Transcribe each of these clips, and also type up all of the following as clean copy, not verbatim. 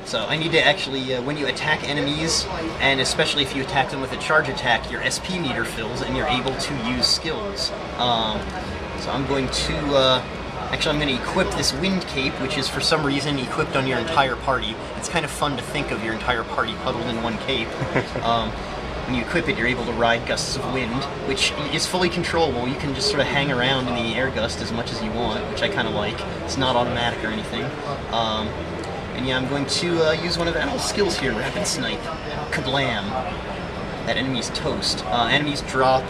So I need to actually, when you attack enemies, and especially if you attack them with a charge attack, your SP meter fills and you're able to use skills. So I'm going to, actually I'm going to equip this wind cape, which is for some reason equipped on your entire party. It's kind of fun to think of your entire party huddled in one cape. When you equip it, you're able to ride gusts of wind, which is fully controllable. You can just sort of hang around in the air gust as much as you want, which I kind of like. It's not automatic or anything. And yeah, I'm going to use one of Al's skills here, Rapid Snipe. Kablam. That enemy's toast. Enemies drop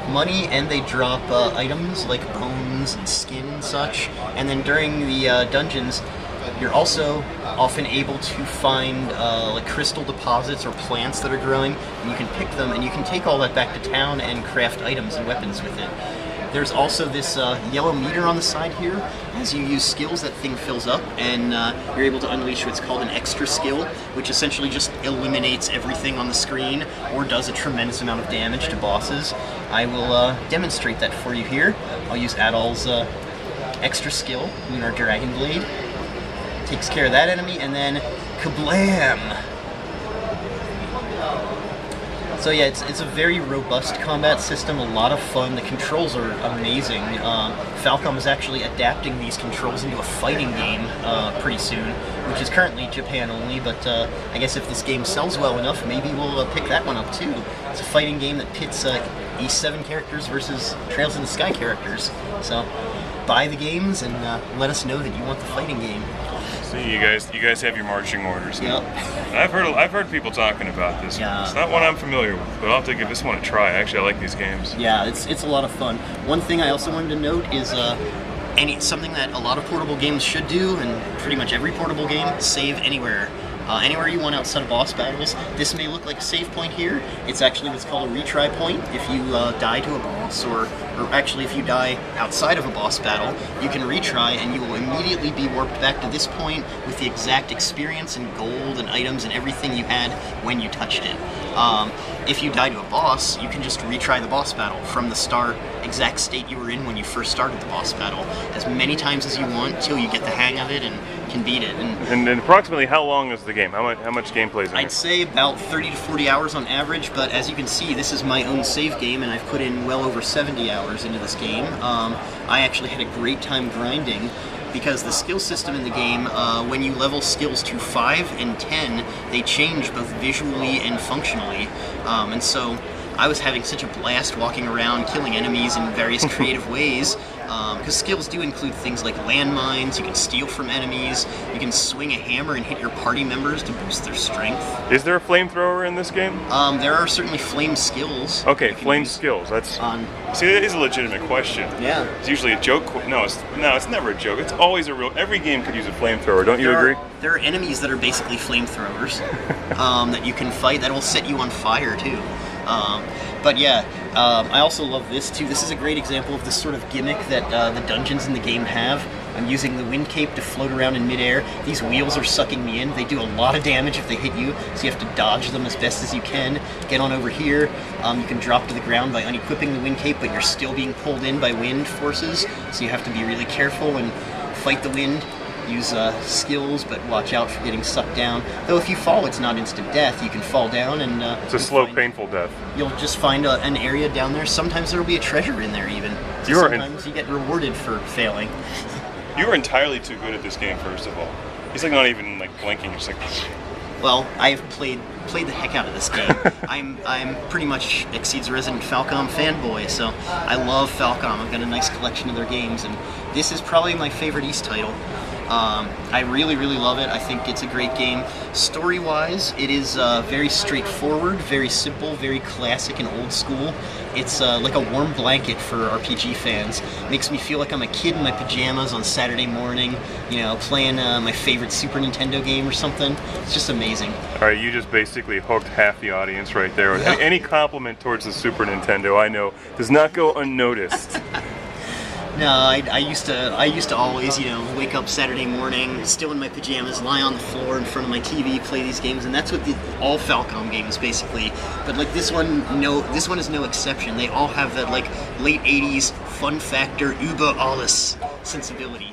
money and they drop items like bones and skin and such. And then during the dungeons, you're also often able to find like crystal deposits or plants that are growing, and you can pick them and you can take all that back to town and craft items and weapons with it. There's also this yellow meter on the side here. As you use skills, that thing fills up, and you're able to unleash what's called an extra skill, which essentially just eliminates everything on the screen or does a tremendous amount of damage to bosses. I will demonstrate that for you here. I'll use Adol's extra skill, Lunar Dragon Blade. Takes care of that enemy, and then kablam! So yeah, it's a very robust combat system, a lot of fun. The controls are amazing. Falcom is actually adapting these controls into a fighting game pretty soon, which is currently Japan only, but I guess if this game sells well enough, maybe we'll pick that one up too. It's a fighting game that pits East 7 characters versus Trails in the Sky characters. So buy the games and let us know that you want the fighting game. See, you guys have your marching orders. Yep. I've heard people talking about this. Yeah. It's not one I'm familiar with, but I'll have to give this one a try. Actually, I like these games. Yeah, it's a lot of fun. One thing I also wanted to note is something that a lot of portable games should do, and pretty much every portable game, save anywhere. Anywhere you want outside of boss battles. This may look like a save point here. It's actually what's called a retry point. If you die to a boss, or actually if you die outside of a boss battle, you can retry and you will immediately be warped back to this point with the exact experience and gold and items and everything you had when you touched it. If you die to a boss, you can just retry the boss battle from the start, exact state you were in when you first started the boss battle, as many times as you want until you get the hang of it and can beat it. And approximately how long is the game? How much gameplay is in it? I'd say about 30 to 40 hours on average, but as you can see, this is my own save game, and I've put in well over 70 hours into this game. I actually had a great time grinding, because the skill system in the game, when you level skills to 5 and 10, they change both visually and functionally. And so I was having such a blast walking around, killing enemies in various creative ways, because skills do include things like landmines, you can steal from enemies, you can swing a hammer and hit your party members to boost their strength. Is there a flamethrower in this game? There are certainly flame skills. Okay, flame skills. That's see, that is a legitimate question. Yeah. It's usually a joke. No, it's never a joke. It's always a real. Every game could use a flamethrower. Don't you agree? There are enemies that are basically flamethrowers that you can fight that will set you on fire too. But yeah, I also love this too. This is a great example of this sort of gimmick that the dungeons in the game have. I'm using the wind cape to float around in midair. These wheels are sucking me in. They do a lot of damage if they hit you, so you have to dodge them as best as you can. Get on over here. You can drop to the ground by unequipping the wind cape, but you're still being pulled in by wind forces, so you have to be really careful and fight the wind. Use skills, but watch out for getting sucked down. Though if you fall, it's not instant death. You can fall down and... it's a slow, painful death. You'll just find an area down there. Sometimes there'll be a treasure in there even. So sometimes you get rewarded for failing. You were entirely too good at this game, first of all. He's like not even like blinking, just like... Well, I've played the heck out of this game. I'm pretty much Xseed's resident Falcom fanboy, so I love Falcom. I've got a nice collection of their games, and this is probably my favorite East title. I really, really love it. I think it's a great game. Story-wise, it is very straightforward, very simple, very classic and old school. It's like a warm blanket for RPG fans. It makes me feel like I'm a kid in my pajamas on Saturday morning, you know, playing my favorite Super Nintendo game or something. It's just amazing. All right, you just basically hooked half the audience right there. Any compliment towards the Super Nintendo, I know, does not go unnoticed. No, I used to always, you know, wake up Saturday morning, still in my pajamas, lie on the floor in front of my TV, play these games, and that's what all Falcom games basically. But like this one is no exception. They all have that like late '80s fun factor, über alles sensibility.